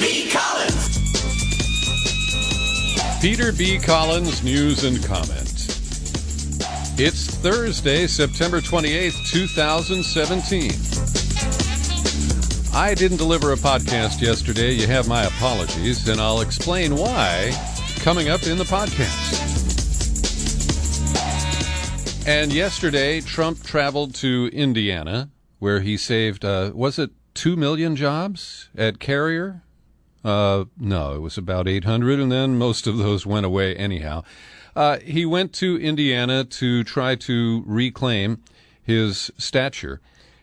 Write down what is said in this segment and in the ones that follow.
B. Collins. Peter B. Collins, News and Comment. It's Thursday, September 28th, 2017. I didn't deliver a podcast yesterday. You have my apologies, and I'll explain why coming up in the podcast. And yesterday, Trump traveled to Indiana, where he saved, was it 2 million jobs at Carrier? No, it was about 800, and then most of those went away anyhow. He went to Indiana to try to reclaim his stature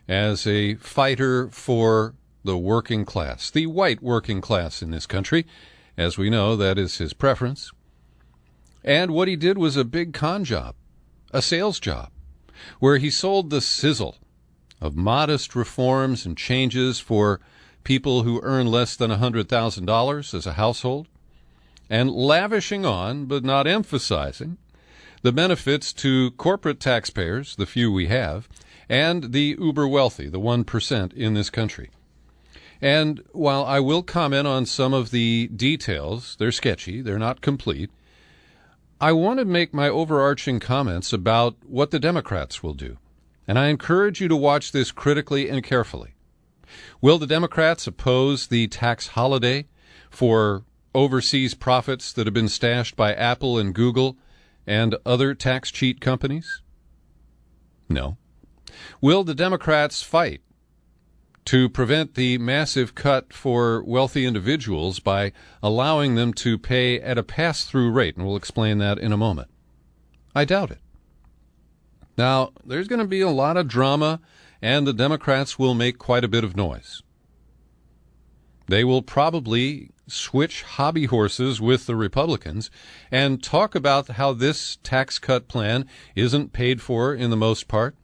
as a fighter for the working class, the white working class in this country. As we know, that is his preference. And what he did was a big con job, a sales job, where he sold the sizzle of modest reforms and changes for people who earn less than $100,000 as a household, and lavishing on, but not emphasizing, the benefits to corporate taxpayers, the few we have, and the uber wealthy, the 1% in this country. And while I will comment on some of the details, they're sketchy, they're not complete, I want to make my overarching comments about what the Democrats will do. And I encourage you to watch this critically and carefully. Will the Democrats oppose the tax holiday for overseas profits that have been stashed by Apple and Google and other tax cheat companies? No. Will the Democrats fight to prevent the massive cut for wealthy individuals by allowing them to pay at a pass-through rate? And we'll explain that in a moment. I doubt it. Now, there's going to be a lot of drama, and the Democrats will make quite a bit of noise. They will probably switch hobby horses with the Republicans and talk about how this tax cut plan isn't paid for in the most part,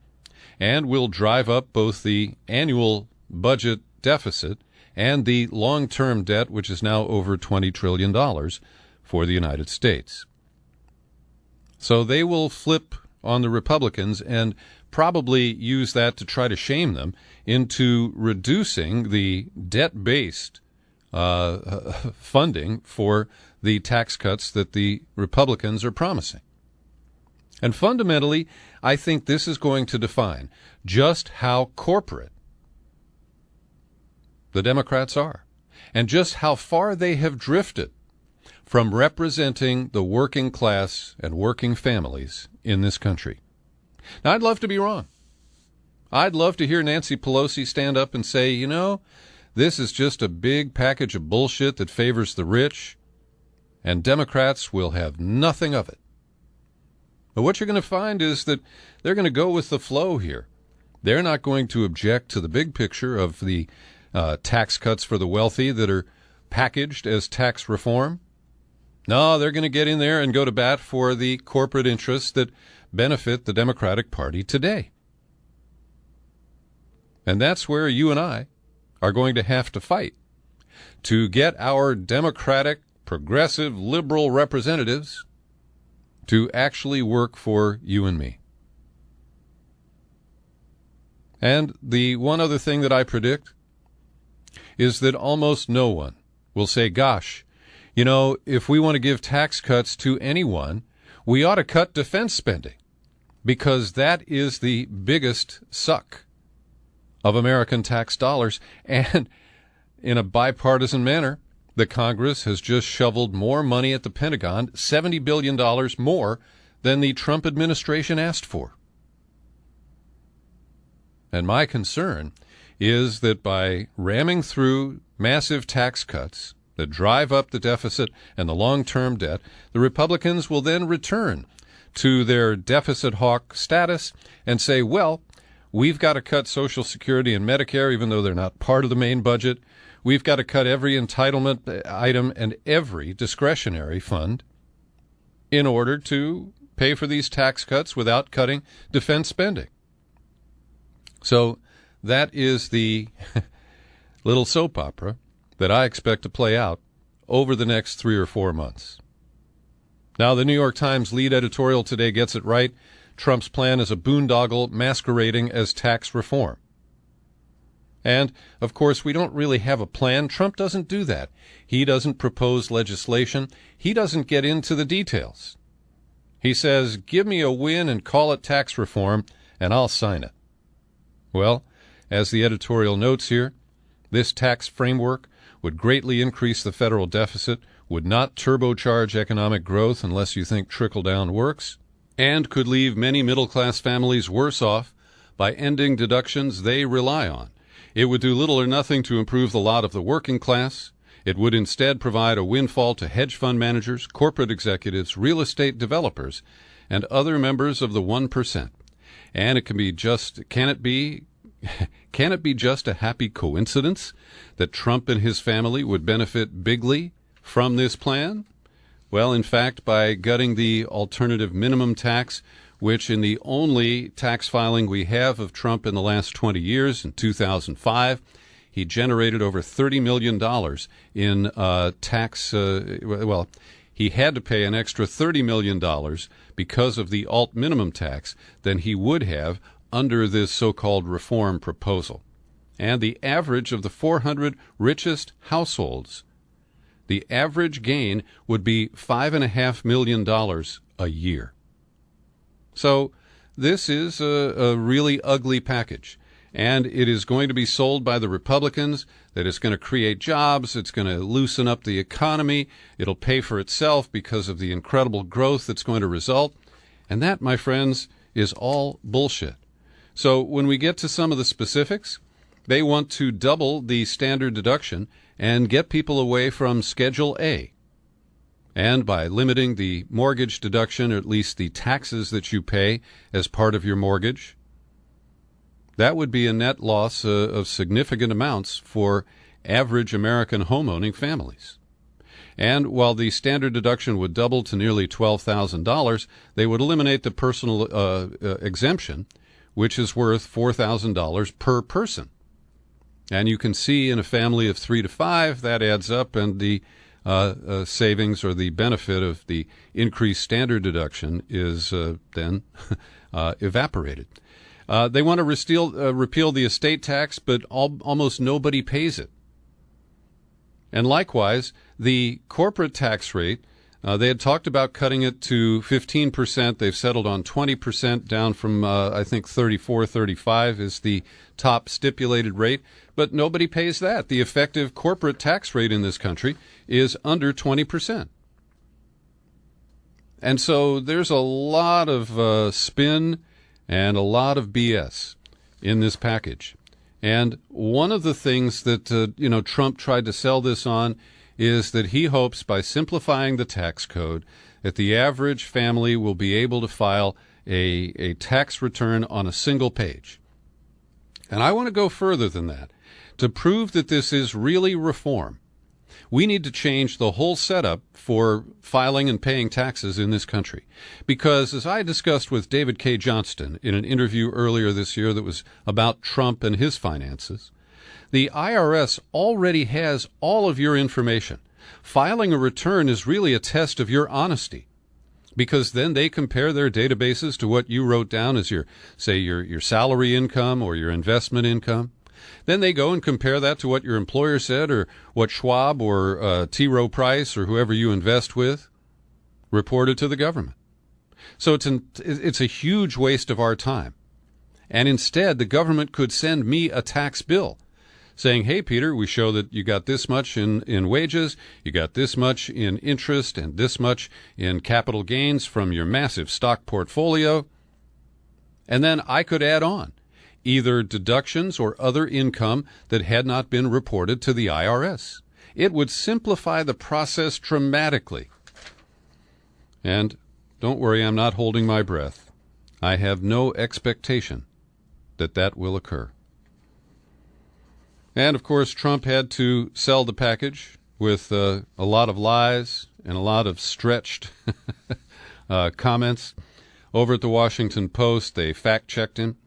and will drive up both the annual budget deficit and the long-term debt, which is now over $20 trillion for the United States. So they will flip on the Republicans and probably use that to try to shame them into reducing the debt-based funding for the tax cuts that the Republicans are promising. And fundamentally, I think this is going to define just how corporate the Democrats are and just how far they have drifted from representing the working class and working families in this country. Now, I'd love to be wrong. I'd love to hear Nancy Pelosi stand up and say, you know, this is just a big package of bullshit that favors the rich, and Democrats will have nothing of it. But what you're going to find is that they're going to go with the flow here. They're not going to object to the big picture of the tax cuts for the wealthy that are packaged as tax reform. No, they're going to get in there and go to bat for the corporate interests that benefit the Democratic Party today. And that's where you and I are going to have to fight to get our Democratic, progressive, liberal representatives to actually work for you and me. And the one other thing that I predict is that almost no one will say, gosh, you know, if we want to give tax cuts to anyone, we ought to cut defense spending, because that is the biggest suck of American tax dollars. And in a bipartisan manner, the Congress has just shoveled more money at the Pentagon, $70 billion more than the Trump administration asked for. And my concern is that by ramming through massive tax cuts that drive up the deficit and the long-term debt, the Republicans will then return to their deficit hawk status and say, well, we've got to cut Social Security and Medicare, even though they're not part of the main budget. We've got to cut every entitlement item and every discretionary fund in order to pay for these tax cuts without cutting defense spending. So that is the little soap opera that I expect to play out over the next 3 or 4 months. Now, the New York Times lead editorial today gets it right. Trump's plan is a boondoggle masquerading as tax reform. And, of course, we don't really have a plan. Trump doesn't do that. He doesn't propose legislation. He doesn't get into the details. He says, give me a win and call it tax reform, and I'll sign it. Well, as the editorial notes here, this tax framework would greatly increase the federal deficit, would not turbocharge economic growth unless you think trickle-down works, and could leave many middle-class families worse off by ending deductions they rely on. It would do little or nothing to improve the lot of the working class. It would instead provide a windfall to hedge fund managers, corporate executives, real estate developers, and other members of the 1%. And can it be just a happy coincidence that Trump and his family would benefit bigly from this plan? Well, in fact, by gutting the alternative minimum tax, which in the only tax filing we have of Trump in the last 20 years, in 2005, he generated over $30 million in tax. He had to pay an extra $30 million because of the alt minimum tax than he would have under this so-called reform proposal. And the average of the 400 richest households, the average gain would be $5.5 million a year. So this is a really ugly package. And it is going to be sold by the Republicans that it's going to create jobs, it's going to loosen up the economy, it'll pay for itself because of the incredible growth that's going to result. And that, my friends, is all bullshit. So when we get to some of the specifics, they want to double the standard deduction and get people away from Schedule A. And by limiting the mortgage deduction, or at least the taxes that you pay as part of your mortgage, that would be a net loss of significant amounts for average American homeowning families. And while the standard deduction would double to nearly $12,000, they would eliminate the personal exemption, which is worth $4,000 per person. And you can see in a family of 3 to 5, that adds up, and the savings or the benefit of the increased standard deduction is then evaporated. They want to repeal the estate tax, but almost nobody pays it. And likewise, the corporate tax rate, they had talked about cutting it to 15%. They've settled on 20%, down from, I think, 35 is the top stipulated rate. But nobody pays that. The effective corporate tax rate in this country is under 20%. And so there's a lot of spin and a lot of BS in this package. And one of the things that, Trump tried to sell this on is that he hopes by simplifying the tax code that the average family will be able to file a tax return on a single page. And I want to go further than that. To prove that this is really reform, we need to change the whole setup for filing and paying taxes in this country. Because as I discussed with David K. Johnston in an interview earlier this year that was about Trump and his finances, the IRS already has all of your information. Filing a return is really a test of your honesty, because then they compare their databases to what you wrote down as your salary income or your investment income. Then they go and compare that to what your employer said, or what Schwab or T. Rowe Price or whoever you invest with reported to the government. So it's a huge waste of our time. And instead, the government could send me a tax bill saying, hey, Peter, we show that you got this much in wages, you got this much in interest, and this much in capital gains from your massive stock portfolio. And then I could add on either deductions or other income that had not been reported to the IRS. It would simplify the process dramatically. And don't worry, I'm not holding my breath. I have no expectation that will occur. And, of course, Trump had to sell the package with a lot of lies and a lot of stretched comments. Over at the Washington Post, they fact-checked him.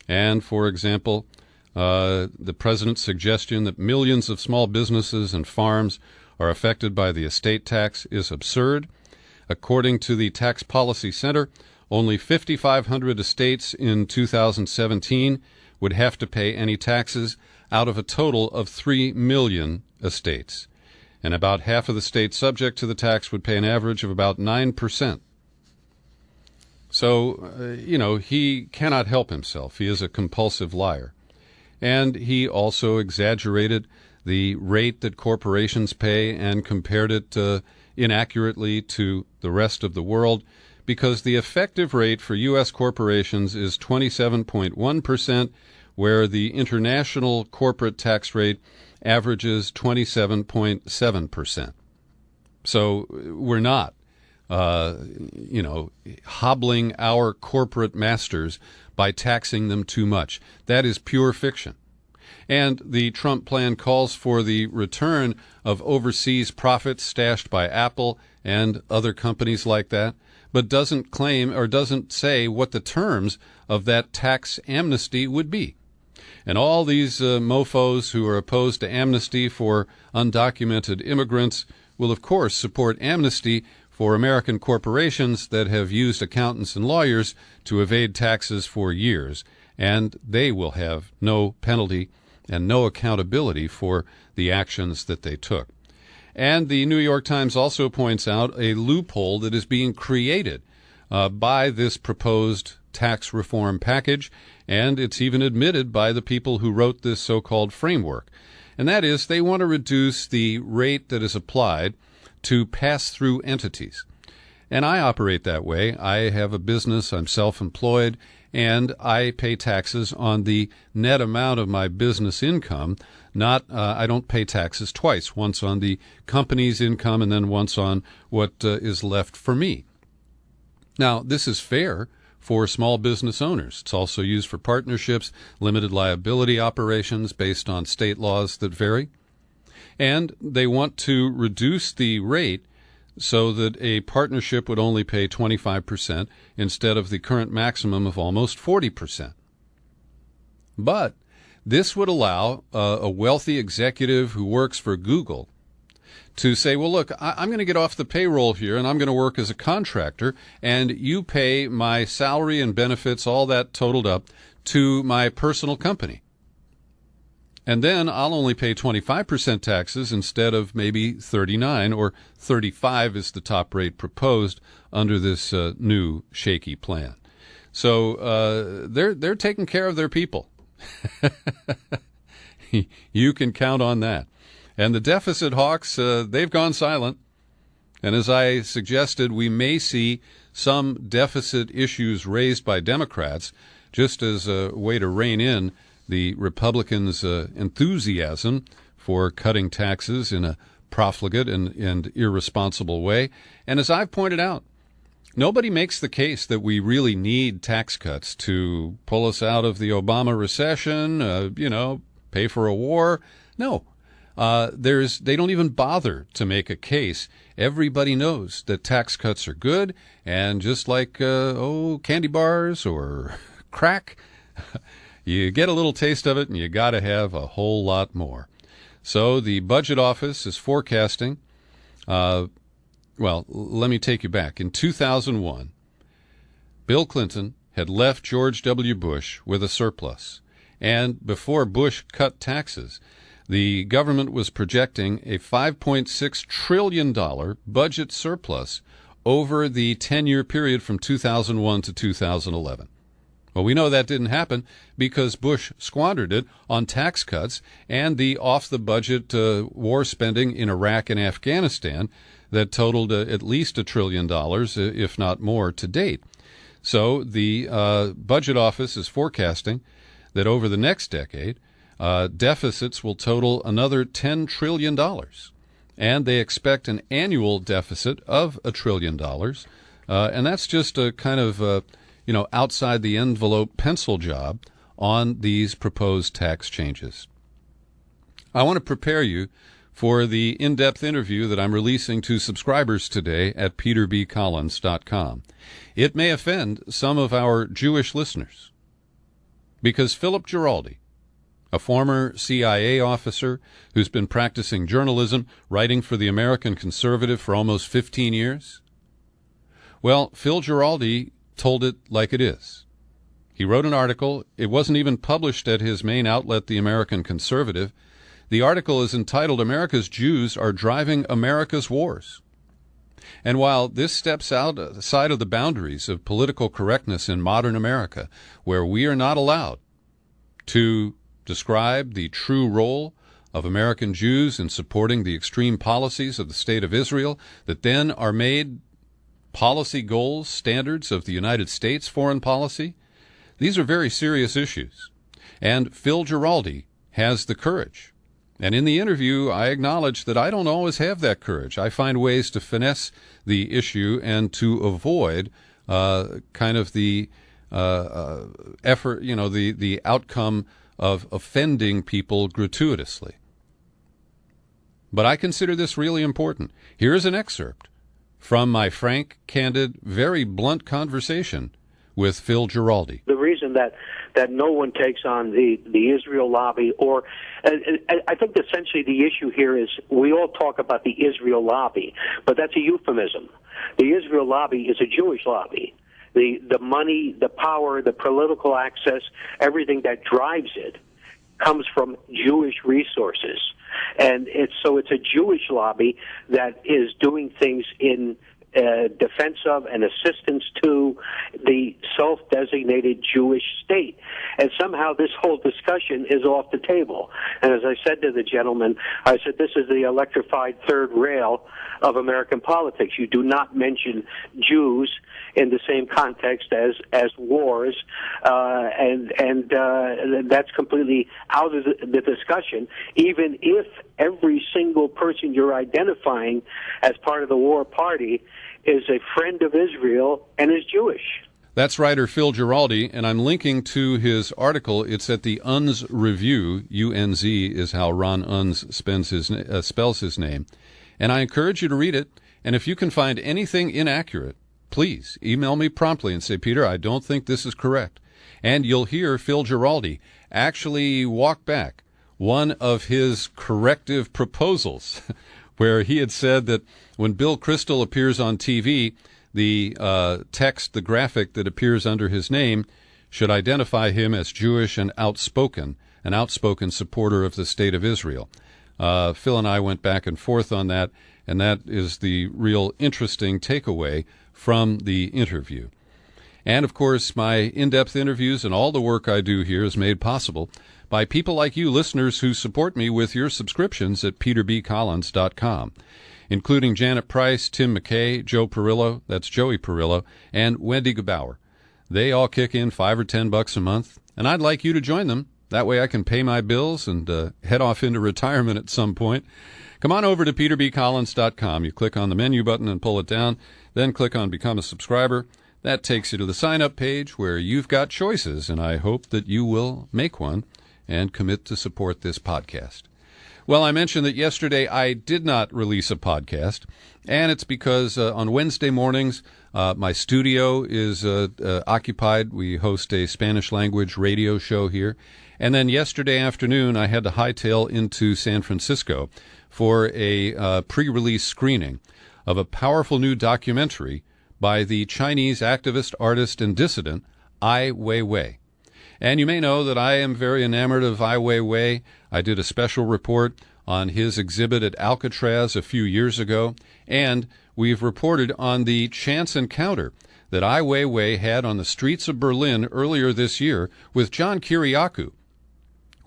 And, for example, the president's suggestion that millions of small businesses and farms are affected by the estate tax is absurd. According to the Tax Policy Center, only 5,500 estates in 2017 would have to pay any taxes. out of a total of 3 million estates. And about half of the states subject to the tax would pay an average of about 9%. So, he cannot help himself. He is a compulsive liar. And he also exaggerated the rate that corporations pay and compared it inaccurately to the rest of the world, because the effective rate for U.S. corporations is 27.1%, where the international corporate tax rate averages 27.7%. So we're not, hobbling our corporate masters by taxing them too much. That is pure fiction. And the Trump plan calls for the return of overseas profits stashed by Apple and other companies like that, but doesn't claim or doesn't say what the terms of that tax amnesty would be. And all these mofos who are opposed to amnesty for undocumented immigrants will, of course, support amnesty for American corporations that have used accountants and lawyers to evade taxes for years, and they will have no penalty and no accountability for the actions that they took. And the New York Times also points out a loophole that is being created by this proposed tax reform package, and it's even admitted by the people who wrote this so-called framework. And that is, they want to reduce the rate that is applied to pass-through entities. And I operate that way. I have a business, I'm self-employed, and I pay taxes on the net amount of my business income. I don't pay taxes twice, once on the company's income and then once on what is left for me. Now, this is fair for small business owners. It's also used for partnerships, limited liability operations based on state laws that vary. And they want to reduce the rate so that a partnership would only pay 25% instead of the current maximum of almost 40%. But this would allow a wealthy executive who works for Google to say, well, look, I'm going to get off the payroll here and I'm going to work as a contractor, and you pay my salary and benefits, all that totaled up, to my personal company. And then I'll only pay 25% taxes instead of maybe 39 or 35 is the top rate proposed under this new shaky plan. So they're taking care of their people. You can count on that. And the deficit hawks, they've gone silent. And as I suggested, we may see some deficit issues raised by Democrats just as a way to rein in the Republicans' enthusiasm for cutting taxes in a profligate and irresponsible way. And as I've pointed out, nobody makes the case that we really need tax cuts to pull us out of the Obama recession, pay for a war. No. They don't even bother to make a case. Everybody knows that tax cuts are good, and just like candy bars or crack, you get a little taste of it and you got to have a whole lot more. So the budget office is forecasting, let me take you back. In 2001, Bill Clinton had left George W. Bush with a surplus, and before Bush cut taxes, the government was projecting a $5.6 trillion budget surplus over the 10-year period from 2001 to 2011. Well, we know that didn't happen because Bush squandered it on tax cuts and the off-the-budget war spending in Iraq and Afghanistan that totaled at least $1 trillion, if not more, to date. So the budget office is forecasting that over the next decade, deficits will total another $10 trillion, and they expect an annual deficit of $1 trillion, and that's just a kind of outside the envelope pencil job on these proposed tax changes. I want to prepare you for the in-depth interview that I'm releasing to subscribers today at peterbcollins.com. It may offend some of our Jewish listeners because Philip Giraldi, a former CIA officer who's been practicing journalism, writing for the American Conservative for almost 15 years, well, Phil Giraldi told it like it is. He wrote an article. It wasn't even published at his main outlet, The American Conservative. The article is entitled, "America's Jews Are Driving America's Wars." And while this steps outside of the boundaries of political correctness in modern America, where we are not allowed to describe the true role of American Jews in supporting the extreme policies of the State of Israel that then are made policy goals, standards of the United States foreign policy, these are very serious issues. And Phil Giraldi has the courage. And in the interview, I acknowledge that I don't always have that courage. I find ways to finesse the issue and to avoid kind of the effort, the outcome of offending people gratuitously. But I consider this really important. Here is an excerpt from my frank, candid, very blunt conversation with Phil Giraldi. The reason that no one takes on the Israel lobby, or I think essentially the issue here is we all talk about the Israel lobby, but that's a euphemism. The Israel lobby is a Jewish lobby. The money, the power, the political access, everything that drives it comes from Jewish resources. And it's a Jewish lobby that is doing things in defense of and assistance to the self-designated Jewish state. And somehow this whole discussion is off the table. And as I said to the gentleman, I said, this is the electrified third rail of American politics. You do not mention Jews in the same context as wars, and that's completely out of the discussion, even if every single person you're identifying as part of the war party is a friend of Israel and is Jewish. That's writer Phil Giraldi, and I'm linking to his article. It's at the Unz Review. UNZ is how Ron Unz spells his name. And I encourage you to read it. And if you can find anything inaccurate, please email me promptly and say, Peter, I don't think this is correct. And you'll hear Phil Giraldi actually walk back one of his corrective proposals where he had said that when Bill Kristol appears on TV, the text, the graphic that appears under his name should identify him as Jewish and outspoken, an outspoken supporter of the State of Israel. Phil and I went back and forth on that, and that is the real interesting takeaway from the interview. And, of course, my in-depth interviews and all the work I do here is made possible by people like you listeners who support me with your subscriptions at peterbcollins.com, including Janet Price, Tim McKay, Joe Perillo, that's Joey Perillo, and Wendy Gebauer. They all kick in $5 or $10 a month, and I'd like you to join them. That way I can pay my bills and head off into retirement at some point. Come on over to peterbcollins.com. You click on the menu button and pull it down, then click on Become a Subscriber. That takes you to the sign-up page where you've got choices, and I hope that you will make one and commit to support this podcast. Well, I mentioned that yesterday I did not release a podcast, and it's because on Wednesday mornings my studio is occupied. We host a Spanish-language radio show here. And then yesterday afternoon I had to hightail into San Francisco for a pre-release screening of a powerful new documentary by the Chinese activist, artist, and dissident Ai Weiwei. And you may know that I am very enamored of Ai Weiwei. I did a special report on his exhibit at Alcatraz a few years ago, and we've reported on the chance encounter that Ai Weiwei had on the streets of Berlin earlier this year with John Kiriakou,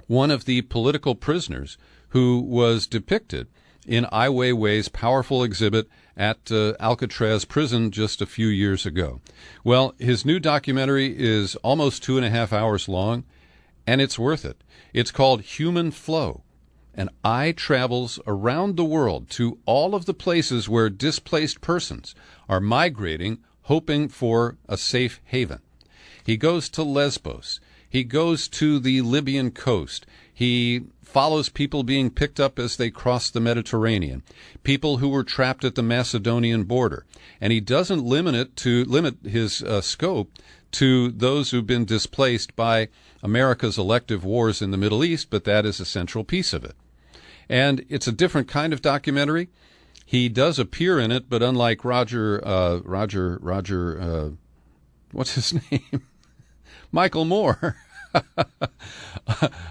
one of the political prisoners who was depicted in Ai Weiwei's powerful exhibit at Alcatraz prison just a few years ago. Well, his new documentary is almost 2.5 hours long, and it's worth it. It's called Human Flow, and Ai travels around the world to all of the places where displaced persons are migrating, hoping for a safe haven. He goes to Lesbos. He goes to the Libyan coast. He follows people being picked up as they cross the Mediterranean, people who were trapped at the Macedonian border. And he doesn't limit his scope to those who've been displaced by America's elective wars in the Middle East, but that is a central piece of it. And it's a different kind of documentary. He does appear in it, but unlike Roger, what's his name? Michael Moore.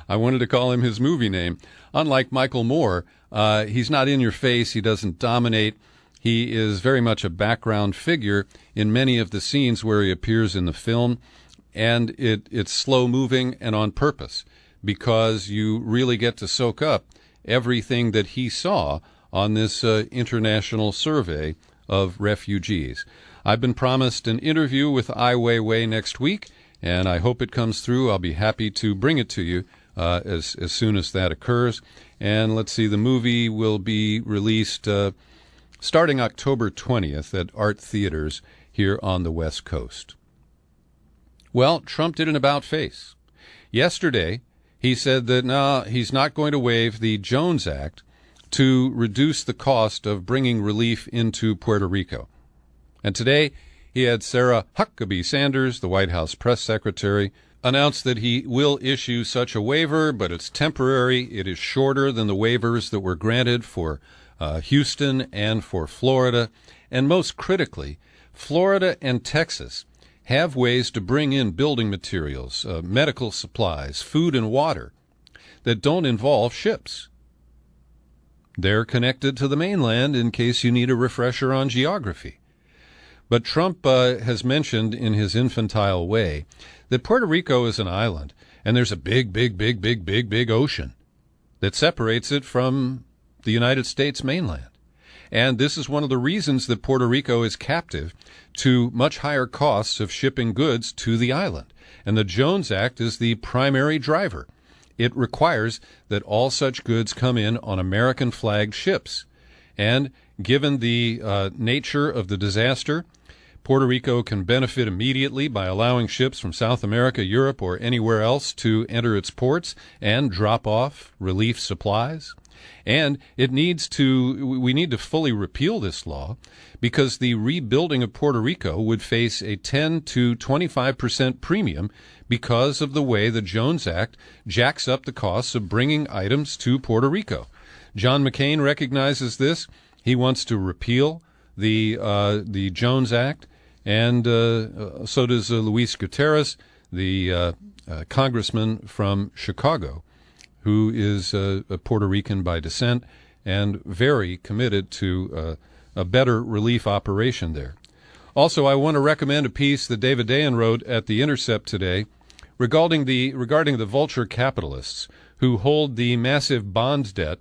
I wanted to call him his movie name. Unlike Michael Moore, he's not in your face. He doesn't dominate. He is very much a background figure in many of the scenes where he appears in the film, and it's slow-moving and on purpose because you really get to soak up everything that he saw on this international survey of refugees. I've been promised an interview with Ai Weiwei next week, and I hope it comes through. I'll be happy to bring it to you as soon as that occurs. And let's see, the movie will be released starting October 20th at art theaters here on the West Coast. Well, Trump did an about-face. Yesterday, he said that no, he's not going to waive the Jones Act to reduce the cost of bringing relief into Puerto Rico. And today, he had Sarah Huckabee Sanders, the White House press secretary, announce that he will issue such a waiver, but it's temporary. It is shorter than the waivers that were granted for Houston and for Florida. And most critically, Florida and Texas have ways to bring in building materials, medical supplies, food and water that don't involve ships. They're connected to the mainland in case you need a refresher on geography. But Trump has mentioned in his infantile way that Puerto Rico is an island, and there's a big ocean that separates it from the United States mainland. And this is one of the reasons that Puerto Rico is captive to much higher costs of shipping goods to the island. And the Jones Act is the primary driver. It requires that all such goods come in on American-flagged ships. And given the nature of the disaster, Puerto Rico can benefit immediately by allowing ships from South America, Europe, or anywhere else to enter its ports and drop off relief supplies. And we need to fully repeal this law because the rebuilding of Puerto Rico would face a 10 to 25% premium because of the way the Jones Act jacks up the costs of bringing items to Puerto Rico. John McCain recognizes this. He wants to repeal the Jones Act, and so does Luis Gutierrez, the congressman from Chicago, who is a Puerto Rican by descent and very committed to a better relief operation there. Also, I want to recommend a piece that David Dayen wrote at The Intercept today regarding the vulture capitalists who hold the massive bond debt.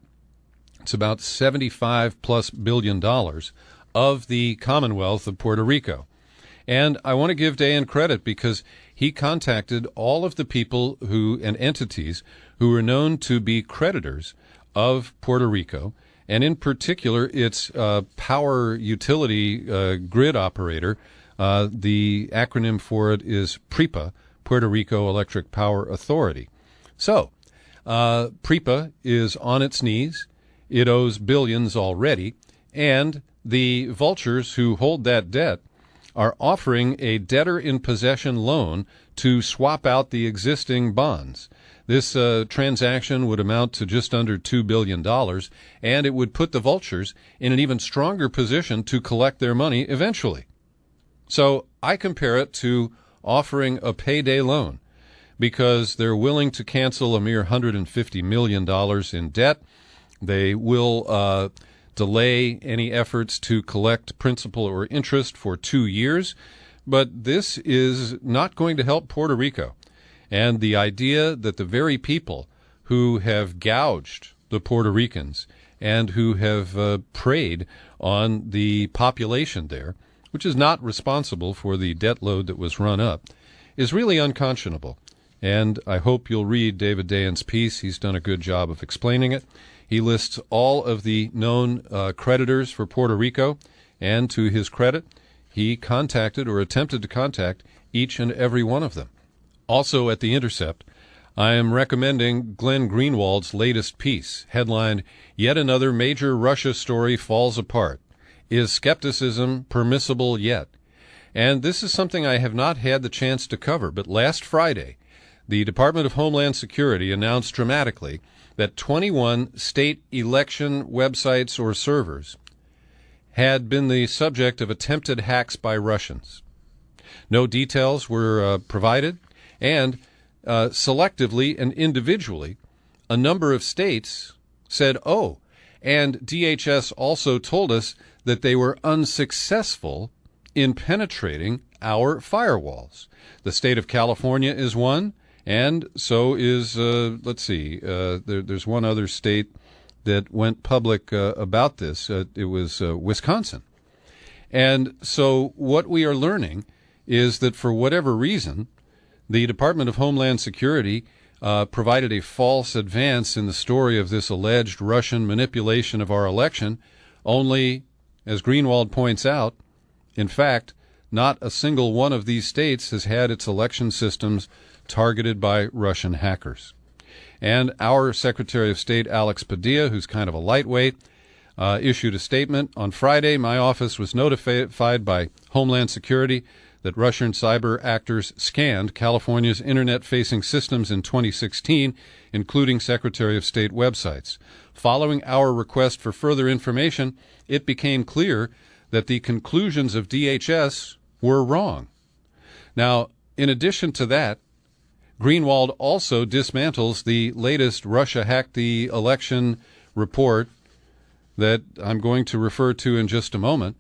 It's about $75+ billion of the Commonwealth of Puerto Rico. And I want to give Dayen credit because he contacted all of the people and entities who are known to be creditors of Puerto Rico, and in particular its power utility grid operator. The acronym for it is PREPA, Puerto Rico Electric Power Authority. So, PREPA is on its knees. It owes billions already, and the vultures who hold that debt are offering a debtor-in-possession loan to swap out the existing bonds. This transaction would amount to just under $2 billion, and it would put the vultures in an even stronger position to collect their money eventually. So I compare it to offering a payday loan because they're willing to cancel a mere $150 million in debt. They will delay any efforts to collect principal or interest for 2 years, but this is not going to help Puerto Rico. And the idea that the very people who have gouged the Puerto Ricans and who have preyed on the population there, which is not responsible for the debt load that was run up, is really unconscionable. And I hope you'll read David Dayen's piece. He's done a good job of explaining it. He lists all of the known creditors for Puerto Rico, and to his credit, he contacted or attempted to contact each and every one of them. Also at The Intercept, I am recommending Glenn Greenwald's latest piece, headlined, "Yet Another Major Russia Story Falls Apart. Is Skepticism Permissible Yet?" And this is something I have not had the chance to cover, but last Friday, the Department of Homeland Security announced dramatically that 21 state election websites or servers had been the subject of attempted hacks by Russians. No details were provided, And selectively and individually, a number of states said, oh, and DHS also told us that they were unsuccessful in penetrating our firewalls. The state of California is one, and so is, there's one other state that went public about this. It was Wisconsin. And so what we are learning is that for whatever reason, the Department of Homeland Security provided a false advance in the story of this alleged Russian manipulation of our election, only, as Greenwald points out, in fact, not a single one of these states has had its election systems targeted by Russian hackers. And our Secretary of State, Alex Padilla, who's kind of a lightweight, issued a statement. On Friday, my office was notified by Homeland Security that Russian cyber actors scanned California's internet-facing systems in 2016, including Secretary of State websites. Following our request for further information, it became clear that the conclusions of DHS were wrong. Now, in addition to that, Greenwald also dismantles the latest Russia hacked the election report that I'm going to refer to in just a moment,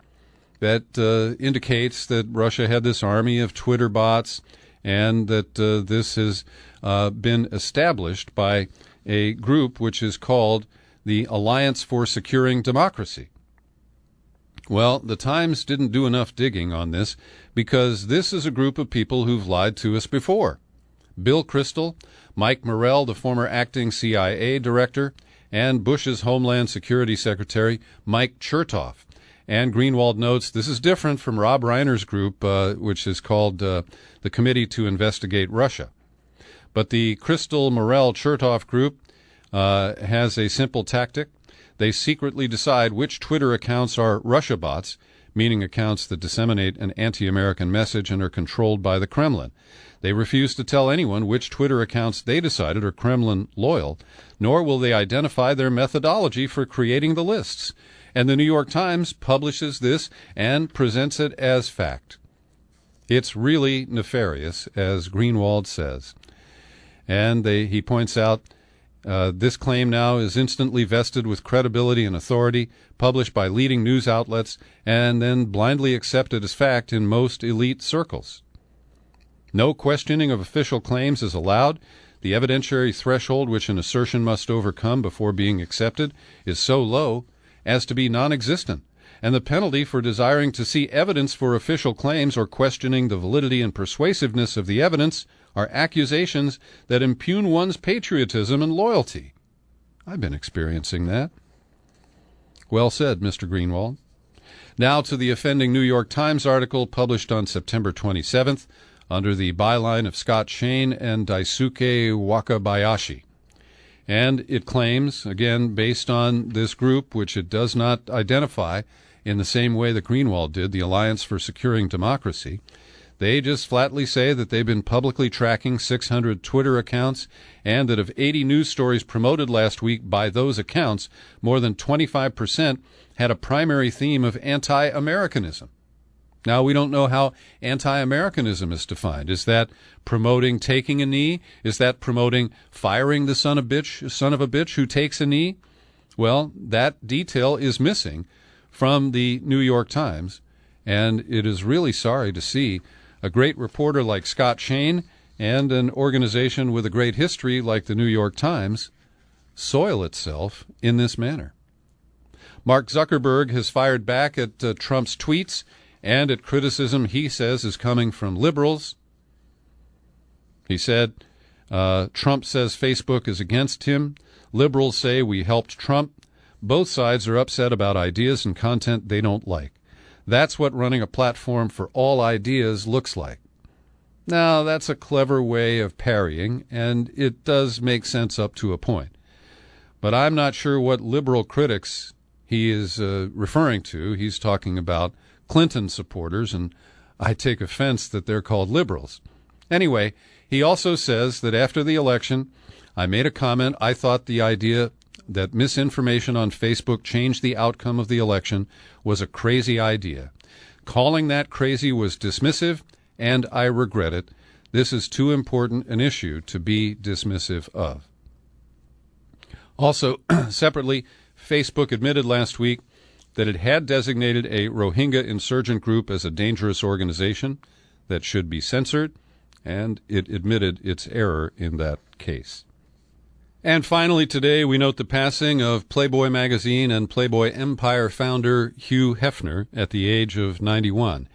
that indicates that Russia had this army of Twitter bots and that this has been established by a group which is called the Alliance for Securing Democracy. Well, the Times didn't do enough digging on this because this is a group of people who've lied to us before. Bill Kristol, Mike Morrell, the former acting CIA director, and Bush's Homeland Security Secretary, Mike Chertoff. And Greenwald notes this is different from Rob Reiner's group, which is called the Committee to Investigate Russia. But the Kristol, Morrell, Chertoff group has a simple tactic. They secretly decide which Twitter accounts are Russia bots, meaning accounts that disseminate an anti-American message and are controlled by the Kremlin. They refuse to tell anyone which Twitter accounts they decided are Kremlin loyal, nor will they identify their methodology for creating the lists. And the New York Times publishes this and presents it as fact. It's really nefarious, as Greenwald says. And he points out this claim now is instantly vested with credibility and authority, published by leading news outlets, and then blindly accepted as fact in most elite circles. No questioning of official claims is allowed. The evidentiary threshold which an assertion must overcome before being accepted is so low as to be non-existent, and the penalty for desiring to see evidence for official claims or questioning the validity and persuasiveness of the evidence are accusations that impugn one's patriotism and loyalty. I've been experiencing that. Well said, Mr. Greenwald. Now to the offending New York Times article published on September 27th under the byline of Scott Shane and Daisuke Wakabayashi. And it claims, again, based on this group, which it does not identify in the same way that Greenwald did, the Alliance for Securing Democracy, they just flatly say that they've been publicly tracking 600 Twitter accounts and that of 80 news stories promoted last week by those accounts, more than 25% had a primary theme of anti-Americanism. Now, we don't know how anti-Americanism is defined. Is that promoting taking a knee? Is that promoting firing the son of a bitch who takes a knee? Well, that detail is missing from the New York Times, and it is really sorry to see a great reporter like Scott Shane and an organization with a great history like the New York Times soil itself in this manner. Mark Zuckerberg has fired back at Trump's tweets and at criticism he says is coming from liberals. He said, Trump says Facebook is against him. Liberals say we helped Trump. Both sides are upset about ideas and content they don't like. That's what running a platform for all ideas looks like. Now, that's a clever way of parrying, and it does make sense up to a point. But I'm not sure what liberal critics he is referring to. He's talking about Clinton supporters, and I take offense that they're called liberals. Anyway, he also says that after the election, I made a comment. I thought the idea that misinformation on Facebook changed the outcome of the election was a crazy idea. Calling that crazy was dismissive, and I regret it. This is too important an issue to be dismissive of. Also, separately, Facebook admitted last week that it had designated a Rohingya insurgent group as a dangerous organization that should be censored, and it admitted its error in that case. And finally today, we note the passing of Playboy magazine and Playboy Empire founder Hugh Hefner at the age of 91.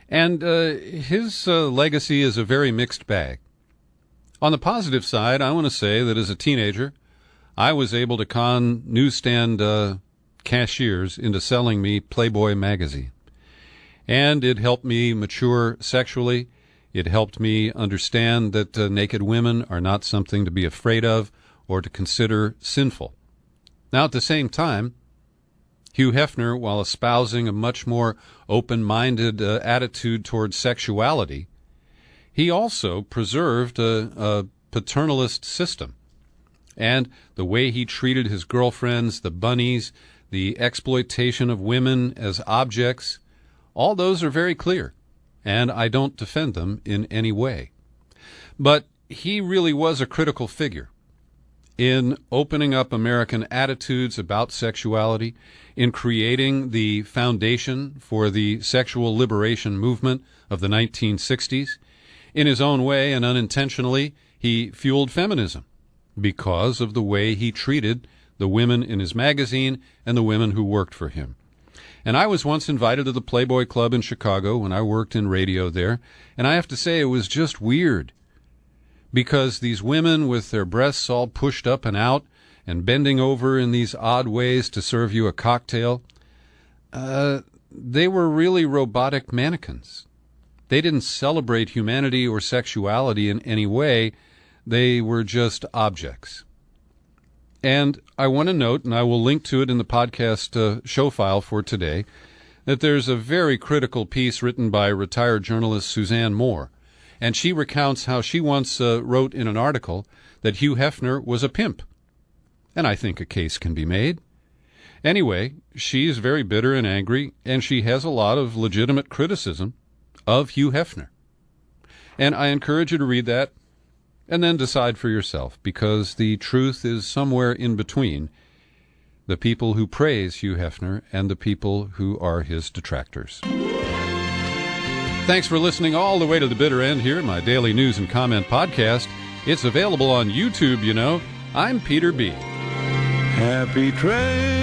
And his legacy is a very mixed bag. On the positive side, I want to say that as a teenager, I was able to con newsstand cashiers into selling me Playboy magazine. And it helped me mature sexually. It helped me understand that naked women are not something to be afraid of or to consider sinful. Now, at the same time, Hugh Hefner, while espousing a much more open-minded attitude towards sexuality, he also preserved a paternalist system. And the way he treated his girlfriends, the bunnies, the exploitation of women as objects, all those are very clear, and I don't defend them in any way. But he really was a critical figure in opening up American attitudes about sexuality, in creating the foundation for the sexual liberation movement of the 1960s. In his own way and unintentionally, he fueled feminism because of the way he treated the women in his magazine and the women who worked for him. And I was once invited to the Playboy Club in Chicago when I worked in radio there, and I have to say it was just weird, because these women with their breasts all pushed up and out and bending over in these odd ways to serve you a cocktail, they were really robotic mannequins. They didn't celebrate humanity or sexuality in any way. They were just objects. And I want to note, and I will link to it in the podcast show file for today, that there's a very critical piece written by retired journalist Suzanne Moore. And she recounts how she once wrote in an article that Hugh Hefner was a pimp. And I think a case can be made. Anyway, she's very bitter and angry, and she has a lot of legitimate criticism of Hugh Hefner. And I encourage you to read that and then decide for yourself, because the truth is somewhere in between the people who praise Hugh Hefner and the people who are his detractors. Thanks for listening all the way to the bitter end here in my daily news and comment podcast. It's available on YouTube, you know. I'm Peter B. Happy trails